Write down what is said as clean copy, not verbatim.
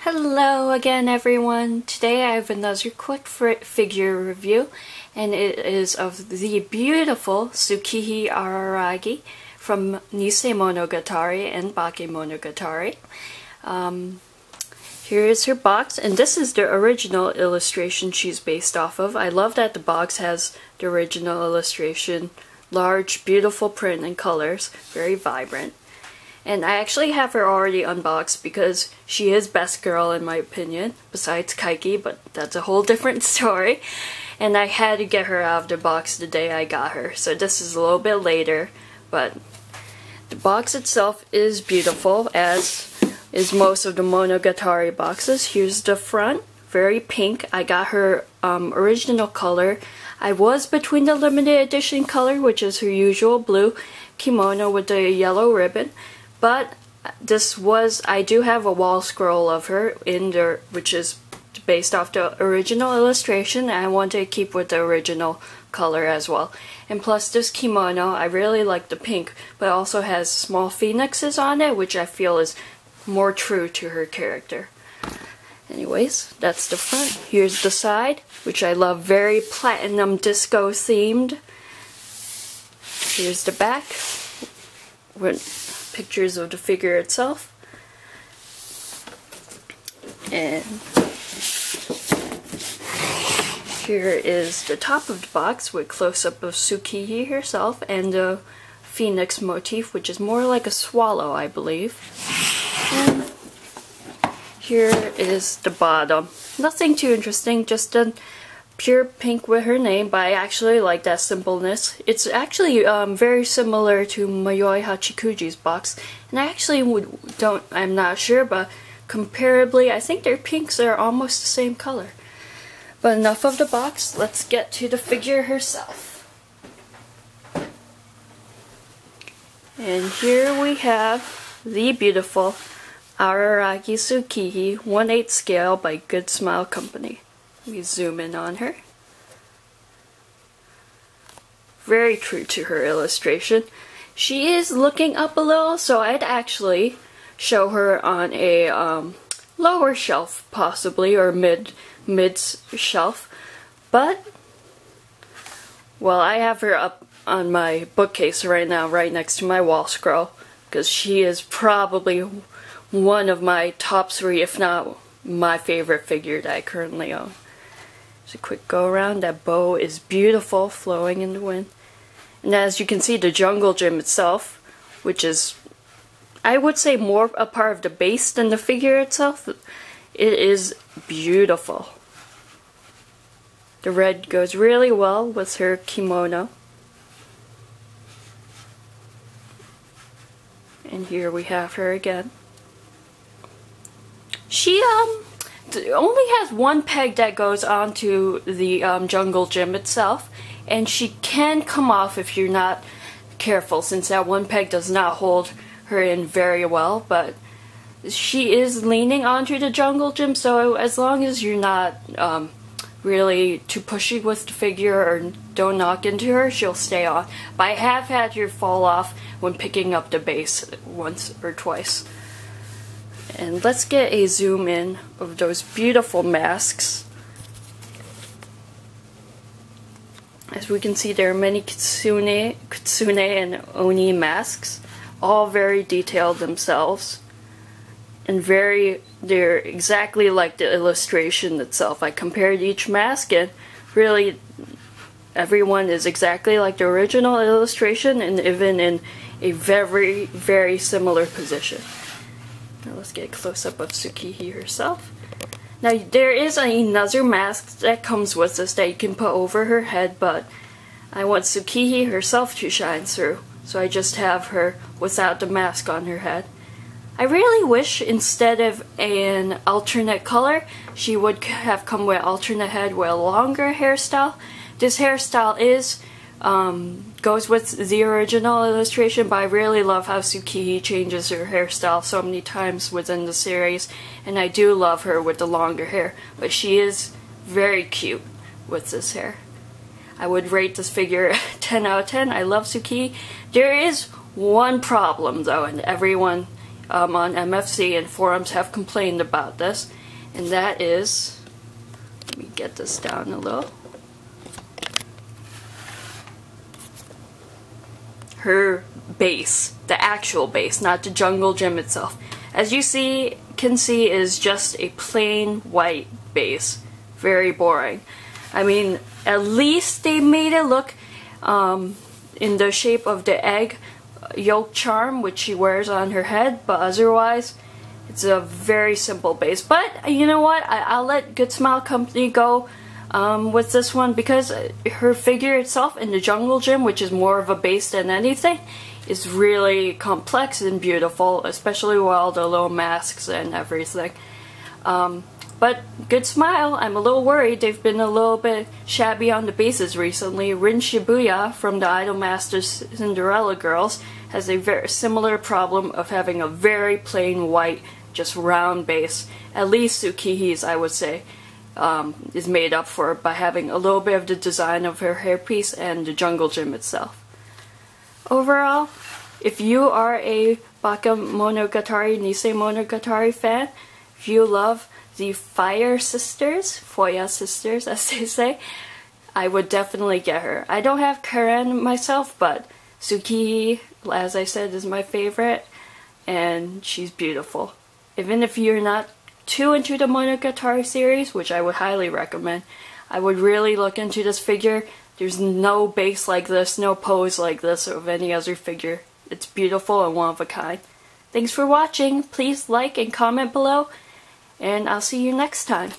Hello again everyone. Today I have another quick figure review, and it is of the beautiful Tsukihi Araragi from Nisei Monogatari and Bakemonogatari. Here is her box, and this is the original illustration she's based off of. I love that the box has the original illustration, large, beautiful print and colors, very vibrant. And I actually have her already unboxed because she is best girl in my opinion, besides Kaiki, but that's a whole different story. And I had to get her out of the box the day I got her, so this is a little bit later. But the box itself is beautiful, as is most of the Monogatari boxes. Here's the front, very pink. I got her original color. I was between the limited edition color, which is her usual blue kimono with the yellow ribbon. But I do have a wall scroll of her in there, which is based off the original illustration, and I wanted to keep with the original color as well. And plus this kimono, I really like the pink, but also has small phoenixes on it, which I feel is more true to her character. Anyways, that's the front. Here's the side, which I love, very platinum disco themed. Here's the back, with pictures of the figure itself. And here is the top of the box with close-up of Tsukihi herself and the phoenix motif, which is more like a swallow, I believe. And here is the bottom. Nothing too interesting, just a pure pink with her name, but I actually like that simpleness. It's actually very similar to Mayoi Hachikuji's box, and I actually I'm not sure, but comparably, I think their pinks are almost the same color. But enough of the box, let's get to the figure herself. And here we have the beautiful Araragi Tsukihi 1/8 scale by Good Smile Company. We zoom in on her. Very true to her illustration. She is looking up a little, so I'd actually show her on a lower shelf possibly, or mid shelf. But, well, I have her up on my bookcase right now, right next to my wall scroll, because she is probably one of my top 3, if not my favorite figure that I currently own. Just a quick go around. That bow is beautiful, flowing in the wind. And as you can see, the jungle gym itself, which is, I would say, more a part of the base than the figure itself, it is beautiful. The red goes really well with her kimono. And here we have her again. She only has one peg that goes onto the jungle gym itself, and she can come off if you're not careful, since that one peg does not hold her in very well. But she is leaning onto the jungle gym, so as long as you're not really too pushy with the figure or don't knock into her, she'll stay on. But I have had her fall off when picking up the base once or twice. And let's get a zoom in of those beautiful masks. As we can see, there are many kitsune and oni masks, all very detailed themselves, and they're exactly like the illustration itself. I compared each mask, and really everyone is exactly like the original illustration, and even in a very, very similar position. Now let's get a close-up of Tsukihi herself. Now there is another mask that comes with this that you can put over her head, but I want Tsukihi herself to shine through, so I just have her without the mask on her head. I really wish instead of an alternate color, she would have come with alternate head with a longer hairstyle. This hairstyle goes with the original illustration, but I really love how Tsukihi changes her hairstyle so many times within the series, and I do love her with the longer hair, but she is very cute with this hair. I would rate this figure 10 out of 10. I love Tsukihi. There is one problem though, and everyone on MFC, and forums have complained about this, and that is, let me get this down a little, her base, the actual base, not the jungle gym itself. As you can see is just a plain white base. Very boring. I mean, at least they made it look in the shape of the egg yolk charm, which she wears on her head, but otherwise it's a very simple base. But you know what, I'll let Good Smile Company go with this one, because her figure itself in the jungle gym, which is more of a base than anything, is really complex and beautiful, especially with all the little masks and everything. But Good Smile, I'm a little worried. They've been a little bit shabby on the bases recently. Rin Shibuya from the Idol Masters Cinderella Girls has a very similar problem of having a very plain white, just round base. At least Tsukihi's, I would say, is made up for it by having a little bit of the design of her hairpiece and the jungle gym itself. Overall, if you are a Baka Monogatari, Nisei Monogatari fan, if you love the Fire Sisters, Foya Sisters as they say, I would definitely get her. I don't have Karen myself, but Tsukihi, as I said, is my favorite, and she's beautiful. Even if you're not too into the Monogatari series, which I would highly recommend, I would really look into this figure. There's no base like this, no pose like this of any other figure. It's beautiful and one of a kind. Thanks for watching. Please like and comment below, and I'll see you next time.